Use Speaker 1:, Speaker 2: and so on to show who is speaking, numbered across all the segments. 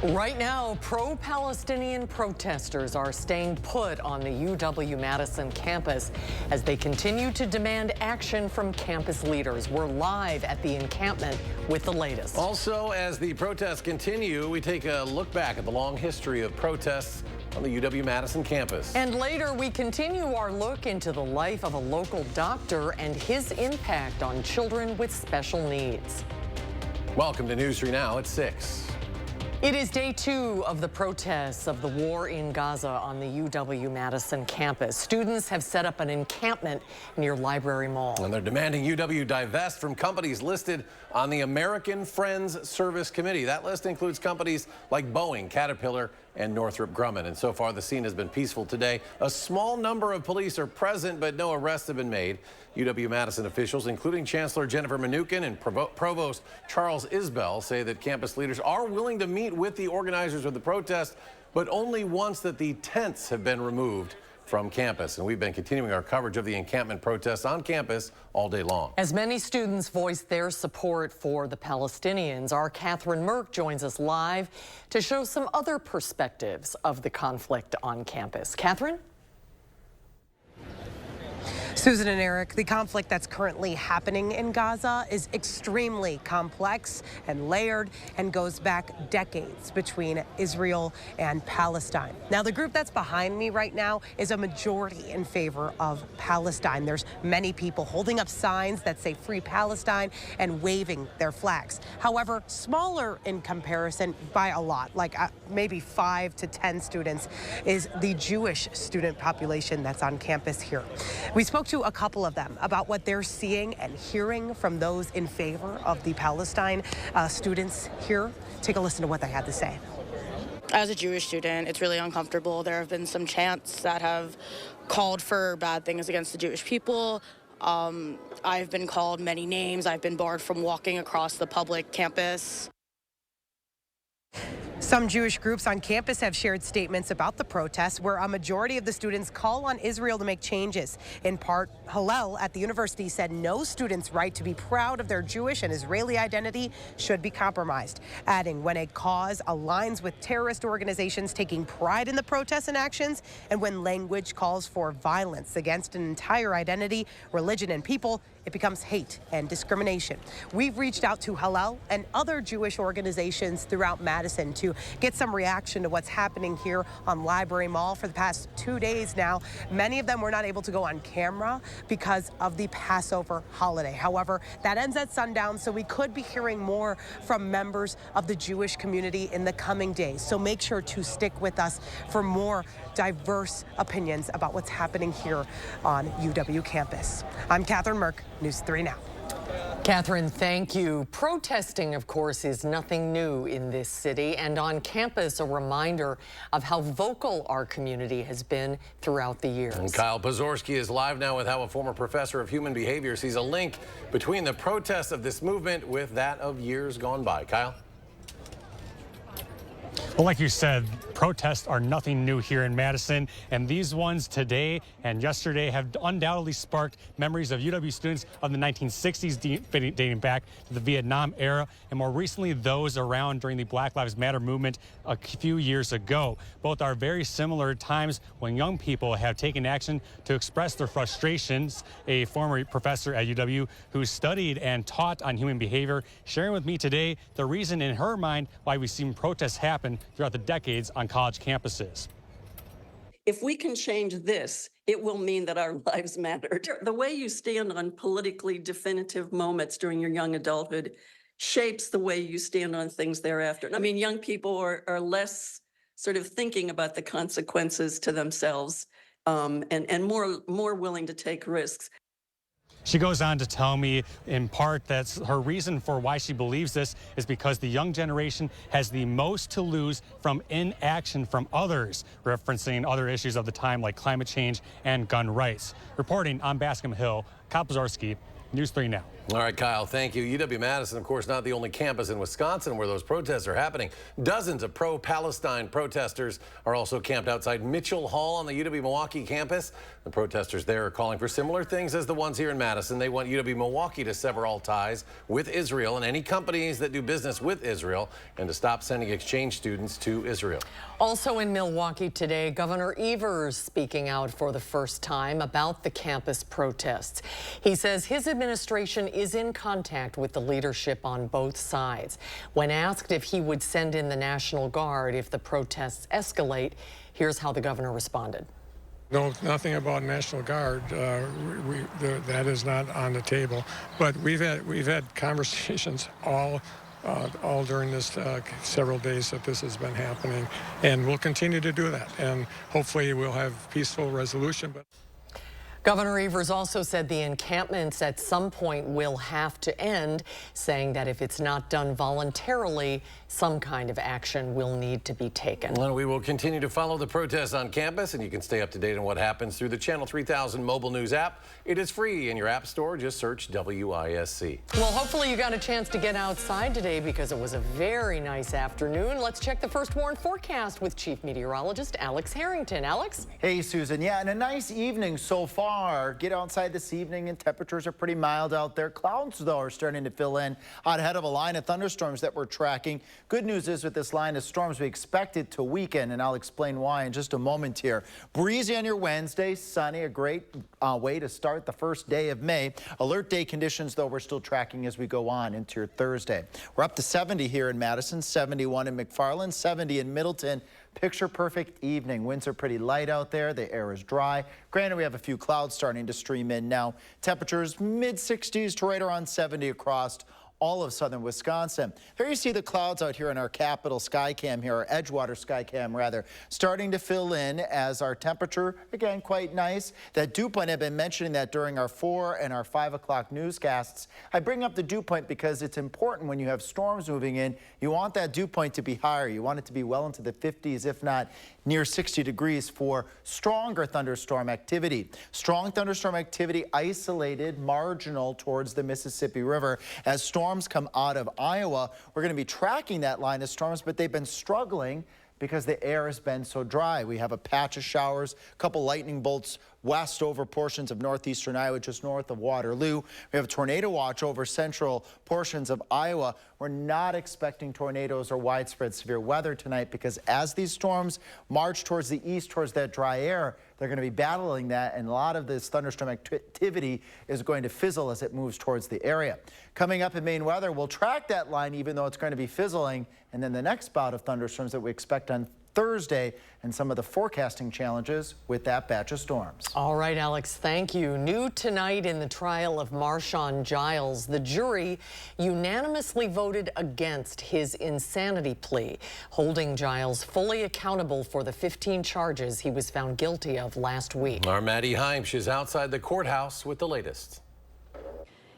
Speaker 1: Right now, pro-Palestinian protesters are staying put on the UW-Madison campus as they continue to demand action from campus leaders. We're live at the encampment with the latest.
Speaker 2: Also, as the protests continue, we take a look back at the long history of protests on the UW-Madison campus.
Speaker 1: And later, we continue our look into the life of a local doctor and his impact on children with special needs.
Speaker 2: Welcome to News 3 Now at 6.
Speaker 1: It is day 2 of the protests of the war in Gaza on the UW-Madison campus. Students have set up an encampment near Library Mall.
Speaker 2: And they're demanding UW divest from companies listed on the American Friends Service Committee. That list includes companies like Boeing, Caterpillar, and Northrop Grumman. And so far, the scene has been peaceful today. A small number of police are present, but no arrests have been made. UW-Madison officials, including Chancellor Jennifer Mnuchin and Provost Charles Isbell, say that campus leaders are willing to meet with the organizers of the protest, but only once that the tents have been removed from campus. And we've been continuing our coverage of the encampment protests on campus all day long.
Speaker 1: As many students voice their support for the Palestinians, our Catherine Merck joins us live to show some other perspectives of the conflict on campus. Catherine?
Speaker 3: Susan and Eric, the conflict that's currently happening in Gaza is extremely complex and layered and goes back decades between Israel and Palestine. Now, the group that's behind me right now is a majority in favor of Palestine. There's many people holding up signs that say Free Palestine and waving their flags. However, smaller in comparison by a lot, like maybe 5 to 10 students, is the Jewish student population that's on campus here. We spoke to a couple of them about what they're seeing and hearing from those in favor of the Palestine students here. Take a listen to what they had to say.
Speaker 4: As a Jewish student, it's really uncomfortable. There have been some chants that have called for bad things against the Jewish people. I've been called many names. I've been barred from walking across the public campus.
Speaker 3: Some Jewish groups on campus have shared statements about the protests where a majority of the students call on Israel to make changes. In part, Hillel at the university said no student's right to be proud of their Jewish and Israeli identity should be compromised, adding when a cause aligns with terrorist organizations taking pride in the protests and actions, and when language calls for violence against an entire identity, religion, and people, it becomes hate and discrimination. We've reached out to Hillel and other Jewish organizations throughout Madison to get some reaction to what's happening here on Library Mall for the past 2 days now. Many of them were not able to go on camera because of the Passover holiday. However, that ends at sundown, so we could be hearing more from members of the Jewish community in the coming days. So make sure to stick with us for more diverse opinions about what's happening here on UW campus. I'm Catherine Merck, News 3 Now.
Speaker 1: Catherine, thank you. Protesting, of course, is nothing new in this city, and on campus, a reminder of how vocal our community has been throughout the years.
Speaker 2: And Kyle Pozorski is live now with how a former professor of human behavior sees a link between the protests of this movement with that of years gone by. Kyle?
Speaker 5: Well, like you said, protests are nothing new here in Madison, and these ones today and yesterday have undoubtedly sparked memories of UW students of the 1960s dating back to the Vietnam era, and more recently those around during the Black Lives Matter movement a few years ago. Both are very similar times when young people have taken action to express their frustrations. A former professor at UW who studied and taught on human behavior sharing with me today the reason in her mind why we've seen protests happen throughout the decades on college campuses.
Speaker 6: If we can change this, it will mean that our lives mattered. The way you stand on politically definitive moments during your young adulthood shapes the way you stand on things thereafter. I mean, young people are less sort of thinking about the consequences to themselves and more willing to take risks.
Speaker 5: She goes on to tell me, in part, that her reason for why she believes this is because the young generation has the most to lose from inaction from others, referencing other issues of the time like climate change and gun rights. Reporting on Bascom Hill, Kyle Pozorski, News 3 Now.
Speaker 2: All right, Kyle, thank you. UW-Madison, of course, not the only campus in Wisconsin where those protests are happening. Dozens of pro-Palestine protesters are also camped outside Mitchell Hall on the UW-Milwaukee campus. The protesters there are calling for similar things as the ones here in Madison. They want UW-Milwaukee to sever all ties with Israel and any companies that do business with Israel, and to stop sending exchange students to Israel.
Speaker 1: Also in Milwaukee today, Governor Evers speaking out for the first time about the campus protests. He says his administration is in contact with the leadership on both sides. When asked if he would send in the National Guard if the protests escalate, here's how the governor responded.
Speaker 7: No, nothing about National Guard. That is not on the table. But we've had conversations all during this several days that this has been happening, and we'll continue to do that. And hopefully we'll have peaceful resolution. But
Speaker 1: Governor Evers also said the encampments at some point will have to end, saying that if it's not done voluntarily, some kind of action will need to be taken.
Speaker 2: Well, we will continue to follow the protests on campus, and you can stay up to date on what happens through the Channel 3000 mobile news app. It is free in your app store. Just search WISC.
Speaker 1: Well, hopefully you got a chance to get outside today because it was a very nice afternoon. Let's check the first warn forecast with Chief Meteorologist Alex Harrington. Alex?
Speaker 8: Hey, Susan. Yeah, and a nice evening so far. Get outside this evening and temperatures are pretty mild out there. Clouds, though, are starting to fill in out ahead of a line of thunderstorms that we're tracking. Good news is with this line of storms, we expect it to weaken, and I'll explain why in just a moment here. Breezy on your Wednesday, sunny, a great way to start the first day of May. Alert day conditions, though, we're still tracking as we go on into your Thursday. We're up to 70 here in Madison, 71 in McFarland, 70 in Middleton. Picture perfect evening. Winds are pretty light out there. The air is dry. Granted, we have a few clouds starting to stream in now. Temperatures mid-60s to right around 70 across all of southern Wisconsin. Here you see the clouds out here in our capital sky cam here, our Edgewater sky cam rather, starting to fill in as our temperature, again, quite nice. That dew point, I've been mentioning that during our 4 and our 5 o'clock newscasts. I bring up the dew point because it's important when you have storms moving in. You want that dew point to be higher. You want it to be well into the 50s, if not near 60 degrees for stronger thunderstorm activity. Strong thunderstorm activity isolated, marginal towards the Mississippi River. As storms come out of Iowa, we're going to be tracking that line of storms, but they've been struggling because the air has been so dry. We have a patch of showers, a couple lightning bolts west over portions of northeastern Iowa, just north of Waterloo. We have a tornado watch over central portions of Iowa. We're not expecting tornadoes or widespread severe weather tonight because as these storms march towards the east, towards that dry air, they're going to be battling that, and a lot of this thunderstorm activity is going to fizzle as it moves towards the area. Coming up in Maine weather, we'll track that line even though it's going to be fizzling, and then the next bout of thunderstorms that we expect on Thursday and some of the forecasting challenges with that batch of storms.
Speaker 1: All right, Alex, thank you. New tonight in the trial of Marshawn Giles, the jury unanimously voted against his insanity plea, holding Giles fully accountable for the 15 charges he was found guilty of last week.
Speaker 2: Our Maddie Heimsch is outside the courthouse with the latest.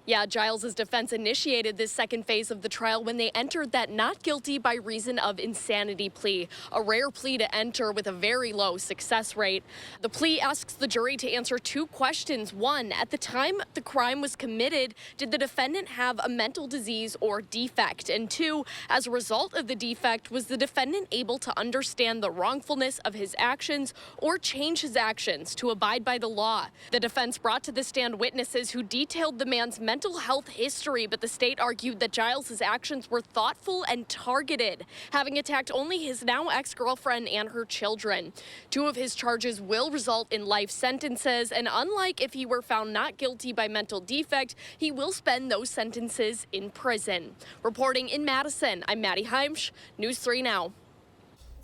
Speaker 9: Yeah, Giles' defense initiated this second phase of the trial when they entered that not guilty by reason of insanity plea, a rare plea to enter with a very low success rate. The plea asks the jury to answer two questions. One, at the time the crime was committed, did the defendant have a mental disease or defect? And two, as a result of the defect, was the defendant able to understand the wrongfulness of his actions or change his actions to abide by the law? The defense brought to the stand witnesses who detailed the man's mental health history, but the state argued that Giles' actions were thoughtful and targeted, having attacked only his now ex-girlfriend and her children. Two of his charges will result in life sentences, and unlike if he were found not guilty by mental defect, he will spend those sentences in prison. Reporting in Madison, I'm Maddie Heimsch, News 3 Now.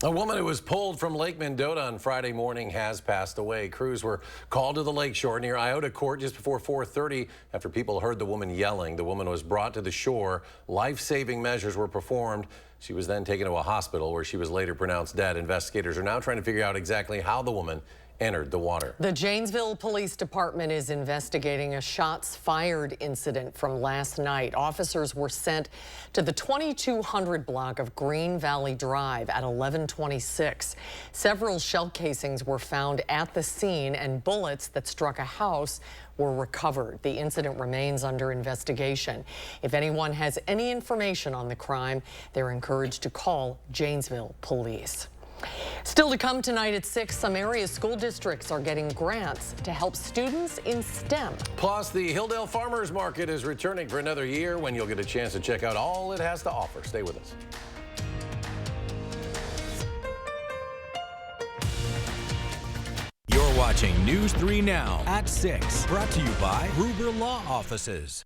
Speaker 2: A woman who was pulled from Lake Mendota on Friday morning has passed away. Crews were called to the lakeshore near Iota Court just before 4:30 after people heard the woman yelling. The woman was brought to the shore. Life-saving measures were performed. She was then taken to a hospital where she was later pronounced dead. Investigators are now trying to figure out exactly how the woman entered the water.
Speaker 1: The Janesville Police Department is investigating a shots fired incident from last night. Officers were sent to the 2200 block of Green Valley Drive at 11:26. Several shell casings were found at the scene, and bullets that struck a house were recovered. The incident remains under investigation. If anyone has any information on the crime, they're encouraged to call Janesville Police. Still to come tonight at 6, some area school districts are getting grants to help students in STEM.
Speaker 2: Plus, the Hilldale Farmers Market is returning for another year when you'll get a chance to check out all it has to offer. Stay with us.
Speaker 10: You're watching News 3 Now at 6, brought to you by Gruber Law Offices.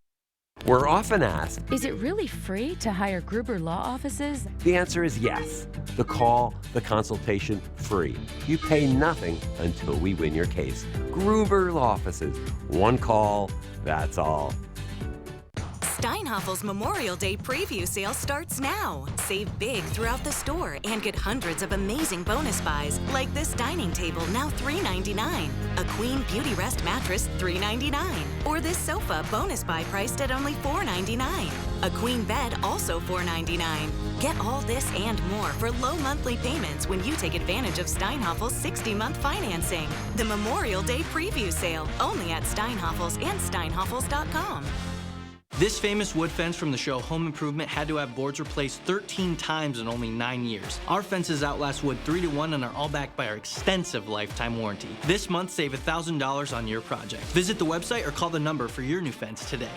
Speaker 11: We're often asked,
Speaker 12: is it really free to hire Gruber Law Offices?
Speaker 11: the answer is yes. The call, the consultation, free. You pay nothing until we win your case. Gruber Law Offices. One call, that's all.
Speaker 13: Steinhaffel's Memorial Day preview sale starts now. Save big throughout the store and get hundreds of amazing bonus buys, like this dining table, now $3.99. A Queen Beauty Rest mattress, $3.99. Or this sofa, bonus buy priced at only $4.99. A queen bed, also $4.99. Get all this and more for low monthly payments when you take advantage of Steinhaffel's 60-month financing. The Memorial Day preview sale, only at Steinhaffel's and steinhaffels.com.
Speaker 14: This famous wood fence from the show Home Improvement had to have boards replaced 13 times in only 9 years. Our fences outlast wood 3 to 1 and are all backed by our extensive lifetime warranty. This month, save $1,000 on your project. Visit the website or call the number for your new fence today.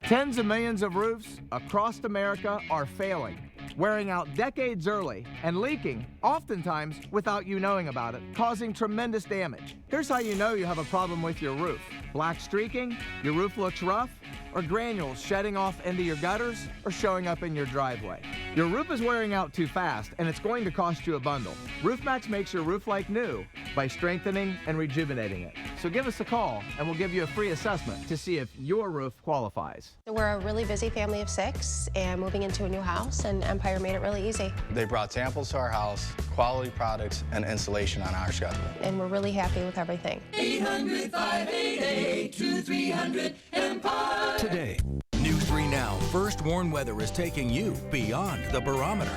Speaker 15: Tens of millions of roofs across America are failing, wearing out decades early and leaking, oftentimes without you knowing about it, causing tremendous damage. Here's how you know you have a problem with your roof. Black streaking, your roof looks rough, or granules shedding off into your gutters or showing up in your driveway. Your roof is wearing out too fast and it's going to cost you a bundle. RoofMax makes your roof like new by strengthening and rejuvenating it. So give us a call and we'll give you a free assessment to see if your roof qualifies.
Speaker 16: We're a really busy family of 6 and moving into a new house, and Empire made it really easy.
Speaker 17: They brought samples to our house, quality products, and installation on our schedule.
Speaker 16: And we're really happy with everything.
Speaker 10: 800-588-2300-EMPIRE. Today, News 3 Now First Warn Weather is taking you beyond the barometer.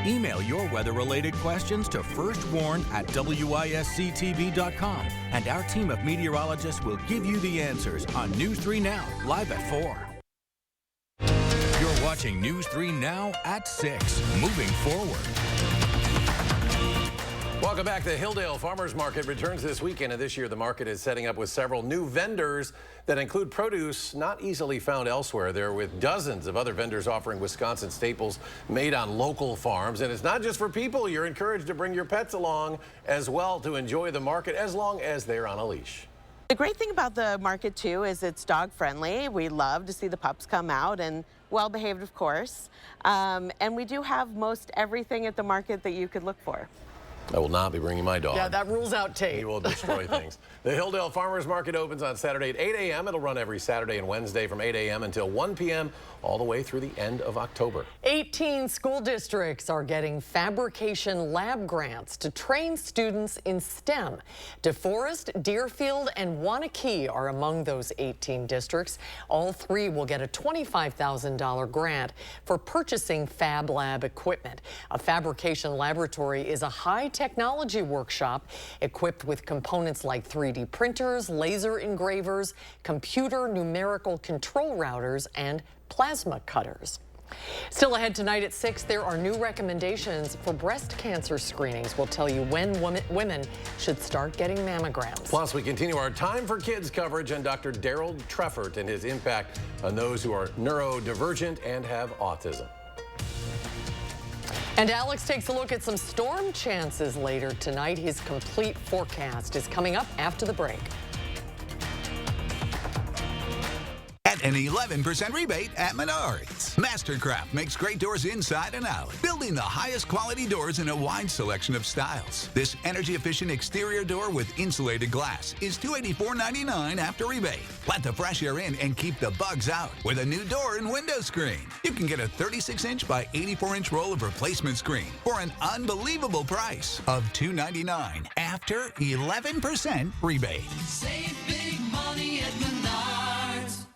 Speaker 10: Email your weather-related questions to firstwarn@wisctv.com, and our team of meteorologists will give you the answers on News 3 Now, live at 4. You're watching News 3 Now at 6, moving forward.
Speaker 2: Welcome back. The Hilldale Farmers Market returns this weekend, and this year the market is setting up with several new vendors that include produce not easily found elsewhere. They're with dozens of other vendors offering Wisconsin staples made on local farms. And it's not just for people. You're encouraged to bring your pets along as well to enjoy the market as long as they're on a leash.
Speaker 18: The great thing about the market, too, is it's dog friendly. We love to see the pups come out, and well behaved, of course. And we do have most everything at the market that you could look for.
Speaker 2: I will not be bringing my dog.
Speaker 1: Yeah, that rules out tape.
Speaker 2: He will destroy things. The Hilldale Farmers Market opens on Saturday at 8 a.m. It'll run every Saturday and Wednesday from 8 a.m. until 1 p.m. all the way through the end of October.
Speaker 1: 18 school districts are getting fabrication lab grants to train students in STEM. DeForest, Deerfield, and Waunakee are among those 18 districts. All 3 will get a $25,000 grant for purchasing fab lab equipment. A fabrication laboratory is a high technology workshop equipped with components like 3D printers, laser engravers, computer numerical control routers, and plasma cutters. Still ahead tonight at 6, there are new recommendations for breast cancer screenings. We'll tell you when women should start getting mammograms.
Speaker 2: Plus, we continue our Time for Kids coverage on Dr. Daryl Treffert and his impact on those who are neurodivergent and have autism.
Speaker 1: And Alex takes a look at some storm chances later tonight. His complete forecast is coming up after the break.
Speaker 19: Get an 11% rebate at Menards. Mastercraft makes great doors inside and out, building the highest quality doors in a wide selection of styles. This energy-efficient exterior door with insulated glass is $284.99 after rebate. Let the fresh air in and keep the bugs out with a new door and window screen. You can get a 36-inch by 84-inch roll of replacement screen for an unbelievable price of $299 after 11% rebate.
Speaker 20: Save big money at Menards.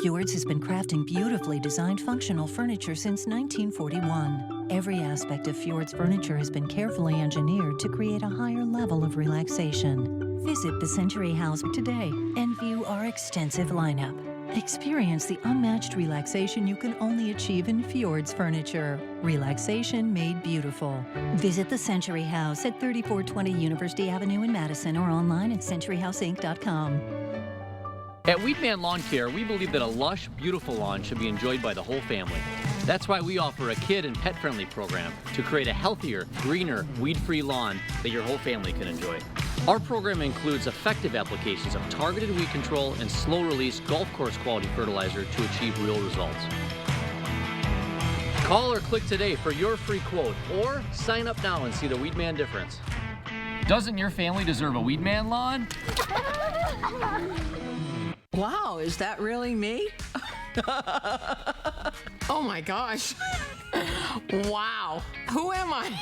Speaker 21: Fjords has been crafting beautifully designed functional furniture since 1941. Every aspect of Fjord's furniture has been carefully engineered to create a higher level of relaxation. Visit the Century House today and view our extensive lineup. Experience the unmatched relaxation you can only achieve in Fjord's Furniture. Relaxation made beautiful. Visit the Century House at 3420 University Avenue in Madison or online at centuryhouseinc.com.
Speaker 4: At Weedman Lawn Care, we believe that a lush, beautiful lawn should be enjoyed by the whole family. That's why we offer a kid and pet-friendly program to create a healthier, greener, weed-free lawn that your whole family can enjoy. Our program includes effective applications of targeted weed control and slow-release golf course quality fertilizer to achieve real results. Call or click today for your free quote, or sign up now and see the Weedman difference. Doesn't your family deserve a Weedman lawn?
Speaker 22: Wow, is that really me?
Speaker 23: Oh my gosh. Wow. Who am I?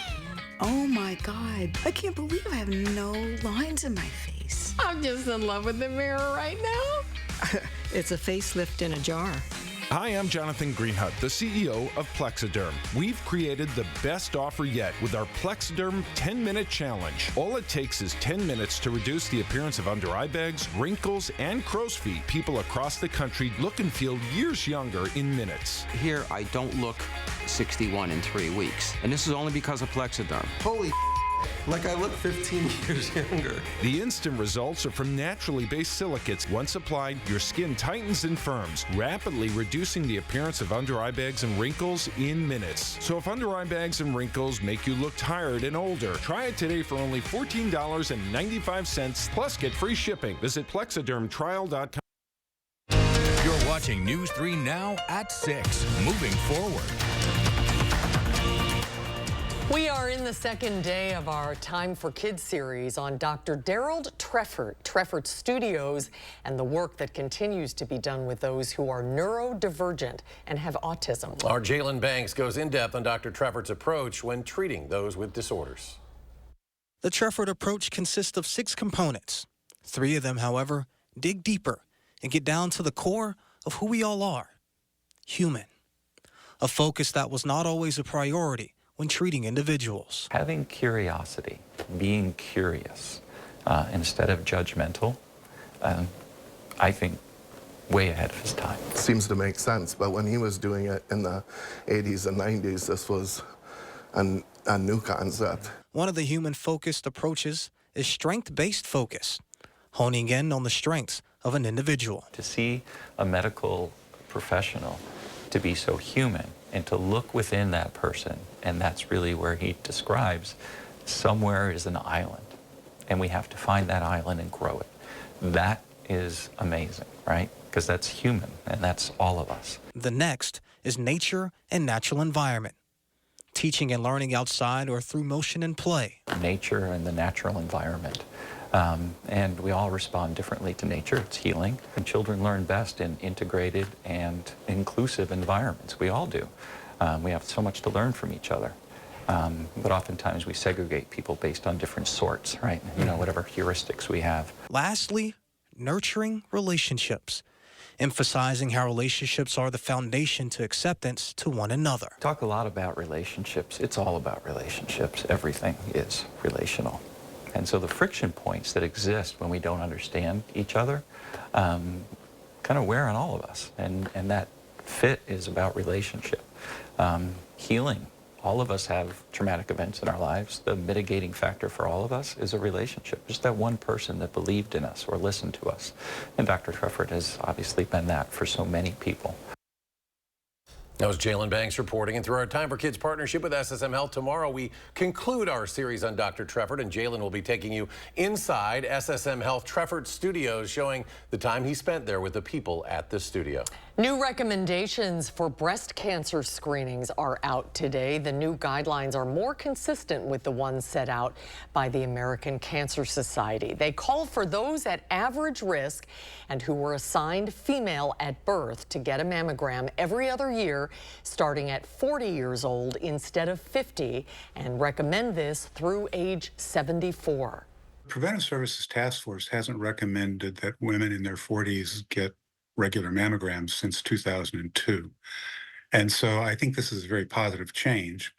Speaker 22: Oh my God. I can't believe I have no lines in my face.
Speaker 23: I'm just in love with the mirror right now.
Speaker 22: It's a facelift in a jar.
Speaker 24: Hi, I'm Jonathan Greenhut, the CEO of Plexiderm. We've created the best offer yet with our Plexiderm 10-minute challenge. All it takes is 10 minutes to reduce the appearance of under eye bags, wrinkles, and crow's feet. People across the country look and feel years younger in minutes.
Speaker 25: Here, I don't look 61 in 3 weeks, and this is only because of Plexiderm.
Speaker 24: Holy like I look 15 years younger. The instant results are from naturally based silicates. Once applied, your skin tightens and firms, rapidly reducing the appearance of under eye bags and wrinkles in minutes. So if under eye bags and wrinkles make you look tired and older, try it today for only $14.95, plus get free shipping. Visit plexidermtrial.com.
Speaker 10: You're watching News 3 Now at 6. Moving forward.
Speaker 1: We are in the second day of our Time for Kids series on Dr. Daryl Treffert Studios, and the work that continues to be done with those who are neurodivergent and have autism.
Speaker 2: Our Jalen Banks goes in depth on Dr. Treffert's approach when treating those with disorders.
Speaker 26: The Treffert approach consists of 6 components. 3 of them, however, dig deeper and get down to the core of who we all are: human. A focus that was not always a priority when treating individuals.
Speaker 27: Having curiosity, being curious, instead of judgmental, I think way ahead of his time.
Speaker 28: Seems to make sense, but when he was doing it in the 80s and 90s, this was a new concept.
Speaker 26: One of the human-focused approaches is strength-based focus, honing in on the strengths of an individual.
Speaker 27: To see a medical professional to be so human and to look within that person, and that's really where he describes somewhere is an island, and we have to find that island and grow it. That is amazing, right? Because that's human, and that's all of us.
Speaker 26: The next is nature and natural environment, teaching and learning outside or through motion and play.
Speaker 27: Nature and the natural environment. And we all respond differently to nature. It's healing. And children learn best in integrated and inclusive environments. We all do. We have so much to learn from each other. But oftentimes we segregate people based on different sorts, right? You know, whatever heuristics we have.
Speaker 26: Lastly, nurturing relationships, emphasizing how relationships are the foundation to acceptance to one another.
Speaker 27: Talk a lot about relationships. It's all about relationships. Everything is relational. And so the friction points that exist when we don't understand each other kind of wear on all of us. And that fit is about relationship. Healing. All of us have traumatic events in our lives. The mitigating factor for all of us is a relationship. Just that one person that believed in us or listened to us. And Dr. Treffert has obviously been that for so many people.
Speaker 2: That was Jalen Banks reporting. And through our Time for Kids partnership with SSM Health, tomorrow we conclude our series on Dr. Treffert, and Jalen will be taking you inside SSM Health Treffert Studios, showing the time he spent there with the people at the studio.
Speaker 1: New recommendations for breast cancer screenings are out today. The new guidelines are more consistent with the ones set out by the American Cancer Society. They call for those at average risk and who were assigned female at birth to get a mammogram every other year, starting at 40 years old instead of 50, and recommend this through age 74.
Speaker 29: Preventive Services Task Force hasn't recommended that women in their 40s get regular mammograms since 2002. And so I think this is a very positive change.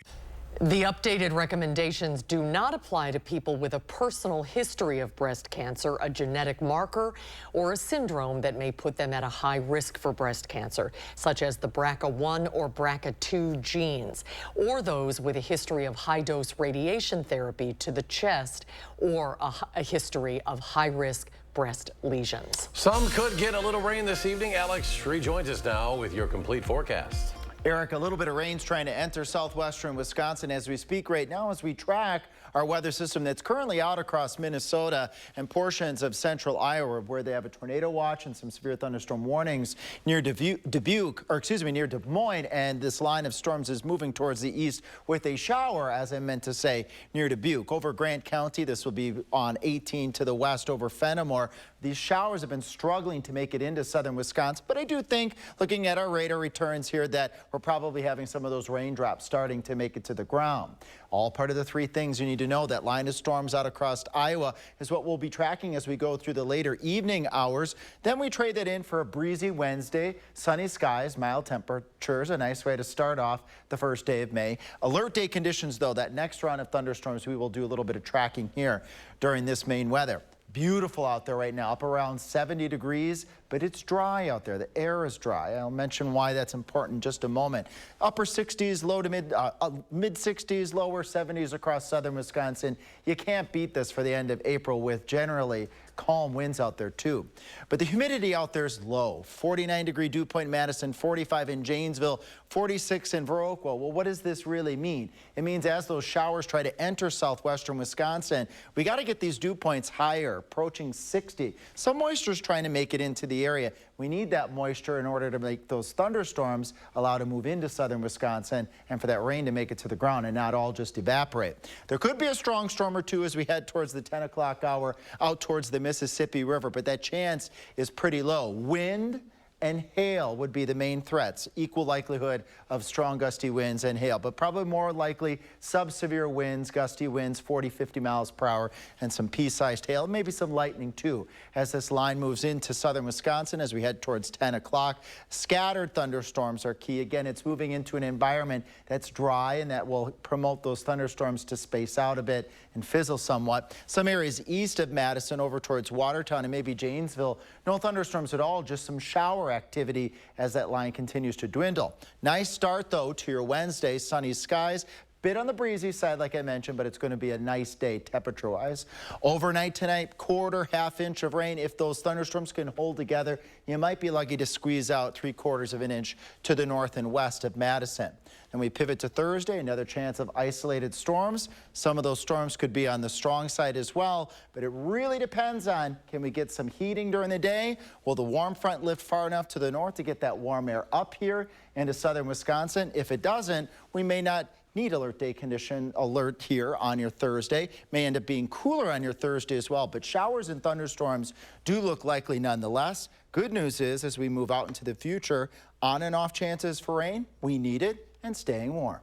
Speaker 1: The updated recommendations do not apply to people with a personal history of breast cancer, a genetic marker, or a syndrome that may put them at a high risk for breast cancer, such as the BRCA1 or BRCA2 genes, or those with a history of high-dose radiation therapy to the chest, or a history of high-risk breast lesions.
Speaker 2: Some could get a little rain this evening. Alex rejoins us now with your complete forecast.
Speaker 3: Eric, a little bit of rain's trying to enter southwestern Wisconsin as we speak right now as we track our weather system that's currently out across Minnesota and portions of central Iowa where they have a tornado watch and some severe thunderstorm warnings near near Des Moines, and this line of storms is moving towards the east with a shower, as I meant to say, near Dubuque. Over Grant County, this will be on 18 to the west over Fenimore. These showers have been struggling to make it into southern Wisconsin, but I do think, looking at our radar returns here, that we're probably having some of those raindrops starting to make it to the ground. All part of the three things you need to know. That line of storms out across Iowa is what we'll be tracking as we go through the later evening hours. Then we trade that in for a breezy Wednesday, sunny skies, mild temperatures, a nice way to start off the first day of May. Alert day conditions, though, that next round of thunderstorms, we will do a little bit of tracking here during this main weather. Beautiful out there right now, up around 70 degrees, but it's dry out there. The air is dry. I'll mention why that's important in just a moment. Upper 60s, low to mid 60s, lower 70s across southern Wisconsin. You can't beat this for the end of April with generally calm winds out there too. But the humidity out there is low. 49-degree dew point in Madison, 45 in Janesville, 46 in Viroqua. Well, what does this really mean? It means as those showers try to enter southwestern Wisconsin, we got to get these dew points higher, approaching 60. Some moisture is trying to make it into the area. We need that moisture in order to make those thunderstorms allow to move into southern Wisconsin and for that rain to make it to the ground and not all just evaporate. There could be a strong storm or two as we head towards the 10 o'clock hour out towards the Mississippi River, but that chance is pretty low. Wind and hail would be the main threats. Equal likelihood of strong gusty winds and hail, but probably more likely sub-severe winds, gusty winds, 40, 50 miles per hour, and some pea-sized hail, maybe some lightning too. As this line moves into southern Wisconsin as we head towards 10 o'clock, scattered thunderstorms are key. Again, it's moving into an environment that's dry and that will promote those thunderstorms to space out a bit and fizzle somewhat. Some areas east of Madison over towards Watertown and maybe Janesville, no thunderstorms at all, just some shower activity as that line continues to dwindle. Nice start, though, to your Wednesday. Sunny skies. Bit on the breezy side, like I mentioned, but it's going to be a nice day temperature-wise. Overnight tonight, quarter, half inch of rain. If those thunderstorms can hold together, you might be lucky to squeeze out 3/4 of an inch to the north and west of Madison. Then we pivot to Thursday, another chance of isolated storms. Some of those storms could be on the strong side as well, but it really depends on, can we get some heating during the day? Will the warm front lift far enough to the north to get that warm air up here into southern Wisconsin? If it doesn't, we may not need alert day condition alert here on your Thursday. May end up being cooler on your Thursday as well, but showers and thunderstorms do look likely nonetheless. Good news is, as we move out into the future, on and off chances for rain, we need it, and staying warm.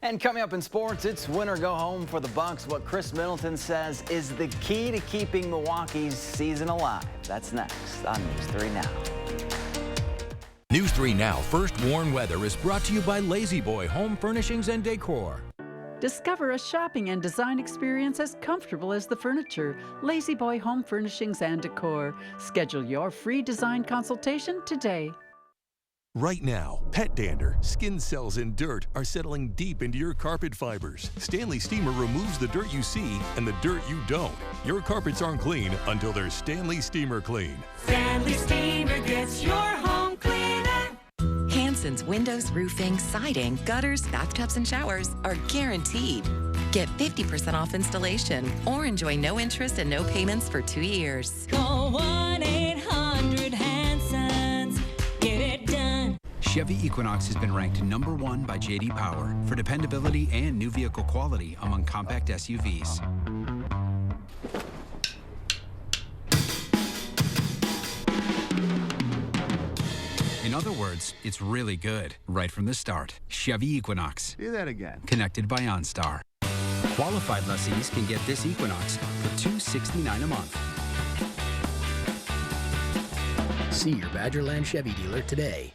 Speaker 5: And coming up in sports, it's win or go home for the Bucks. What Chris Middleton says is the key to keeping Milwaukee's season alive. That's next on News 3 Now.
Speaker 10: News 3 Now First Warn Weather is brought to you by Lazy Boy Home Furnishings and Decor.
Speaker 6: Discover a shopping and design experience as comfortable as the furniture. Lazy Boy Home Furnishings and Decor. Schedule your free design consultation today.
Speaker 7: Right now, pet dander, skin cells, and dirt are settling deep into your carpet fibers. Stanley Steamer removes the dirt you see and the dirt you don't. Your carpets aren't clean until they're Stanley Steamer clean.
Speaker 20: Stanley Steamer gets your home cleaner.
Speaker 8: Hanson's windows, roofing, siding, gutters, bathtubs, and showers are guaranteed. Get 50% off installation or enjoy no interest and no payments for 2 years.
Speaker 20: Call 1-800-HANSONS. Get it done.
Speaker 9: Chevy Equinox has been ranked #1 by J.D. Power for dependability and new vehicle quality among compact SUVs. In other words, it's really good, right from the start. Chevy Equinox.
Speaker 11: Do that again.
Speaker 9: Connected by OnStar. Qualified lessees can get this Equinox for $269 a month.
Speaker 12: See your Badgerland Chevy dealer today.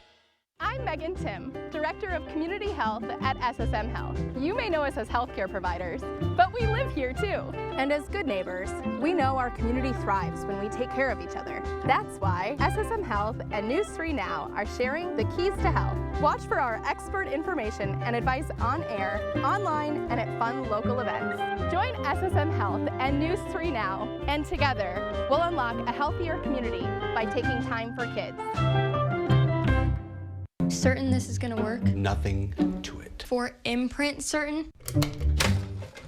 Speaker 13: I'm Megan Tim, Director
Speaker 11: Director of Community Health at SSM Health. You may know us as healthcare providers, but we live here too. And as good neighbors, we know our community thrives when we take care of each other. That's why SSM Health and News 3 Now are sharing the keys to health. Watch for our expert information and advice on air, online, and at fun local events. Join SSM Health and News 3 Now, and together we'll unlock a healthier community by taking time for kids.
Speaker 12: Certain this is gonna work?
Speaker 13: Nothing to it.
Speaker 12: For Imprint certain?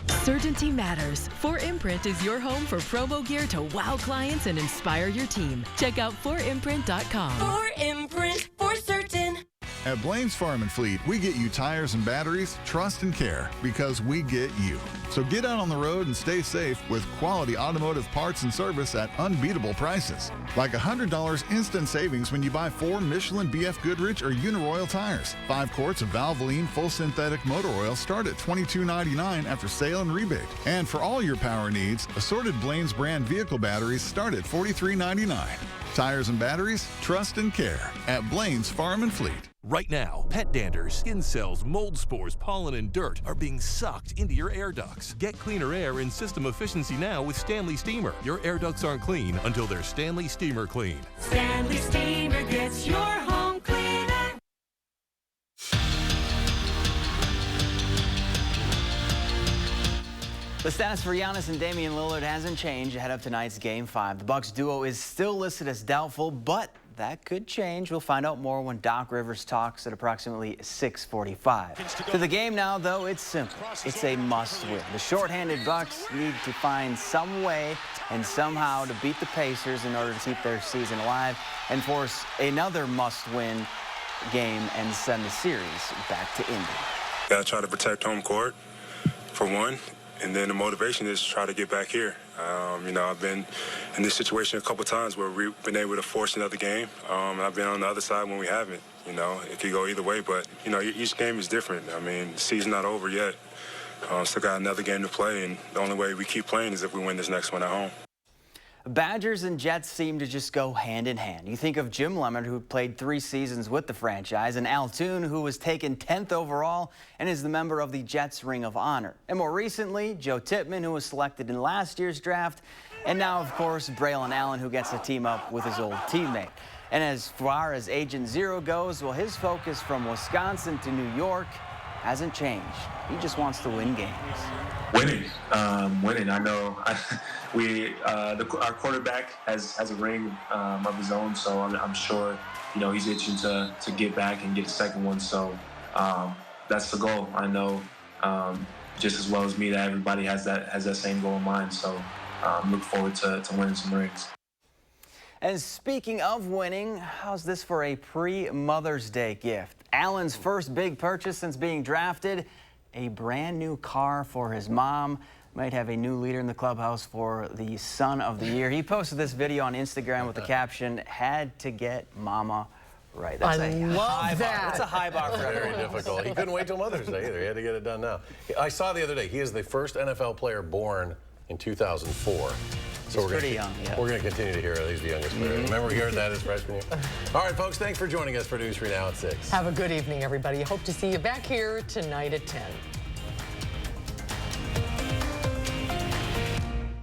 Speaker 14: Certainty matters. 4imprint is your home for promo gear to wow clients and inspire your team. Check out 4imprint.com.
Speaker 20: 4imprint, for certain.
Speaker 15: At Blaine's Farm and Fleet, we get you tires and batteries, trust and care, because we get you. So get out on the road and stay safe with quality automotive parts and service at unbeatable prices. Like $100 instant savings when you buy 4 Michelin, BF Goodrich, or Uniroyal tires. 5 quarts of Valvoline full synthetic motor oil start at $22.99 after sale and rebate. And for all your power needs, assorted Blaine's brand vehicle batteries start at $43.99. Tires and batteries, trust and care at Blaine's Farm and Fleet.
Speaker 7: Right now, pet dander, skin cells, mold spores, pollen, and dirt are being sucked into your air ducts. Get cleaner air and system efficiency now with Stanley Steamer. Your air ducts aren't clean until they're Stanley Steamer clean.
Speaker 20: Stanley Steamer gets your home cleaner.
Speaker 5: The status for Giannis and Damian Lillard hasn't changed ahead of tonight's Game 5. The Bucks duo is still listed as doubtful, but that could change. We'll find out more when Doc Rivers talks at approximately 6:45. To the game now, though, it's simple. It's a must-win. The shorthanded Bucks need to find some way and somehow to beat the Pacers in order to keep their season alive and force another must-win game and send the series back to Indy.
Speaker 16: Got to try to protect home court, for one. And then the motivation is to try to get back here. You know, I've been in this situation a couple times where we've been able to force another game, and I've been on the other side when we haven't. You know, it could go either way, but, you know, each game is different. I mean, the season's not over yet. Still got another game to play, and the only way we keep playing is if we win this next one at home.
Speaker 5: Badgers and Jets seem to just go hand in hand. You think of Jim Leonard, who played 3 seasons with the franchise, and Al Toon, who was taken 10th overall and is the member of the Jets Ring of Honor. And more recently, Joe Tippmann, who was selected in last year's draft, and now, of course, Braylon Allen, who gets to team up with his old teammate. And as far as Agent Zero goes, well, his focus from Wisconsin to New York hasn't changed. He just wants to win games.
Speaker 17: Winning. I know our quarterback has a ring of his own, so I'm sure, you know, he's itching to get back and get a second one. So that's the goal. I know just as well as me that everybody has that same goal in mind. So look forward to winning some rings.
Speaker 5: And speaking of winning, how's this for a pre-Mother's Day gift? Allen's first big purchase since being drafted, a brand new car for his mom. Might have a new leader in the clubhouse for the Son of the Year. He posted this video on Instagram with the caption, "Had to get Mama right." That's
Speaker 1: I love that.
Speaker 5: That's a high bar for
Speaker 2: Very
Speaker 5: everyone.
Speaker 2: difficult. He couldn't wait till Mother's Day either. He had to get it done now. I saw the other day, he is the first NFL player born in 2004. So
Speaker 5: He's pretty young, yeah.
Speaker 2: We're going to continue to hear he's the youngest player. Remember we heard that his freshman year? All right, folks, thanks for joining us for News 3 Now at 6.
Speaker 1: Have a good evening, everybody. Hope to see you back here tonight at 10.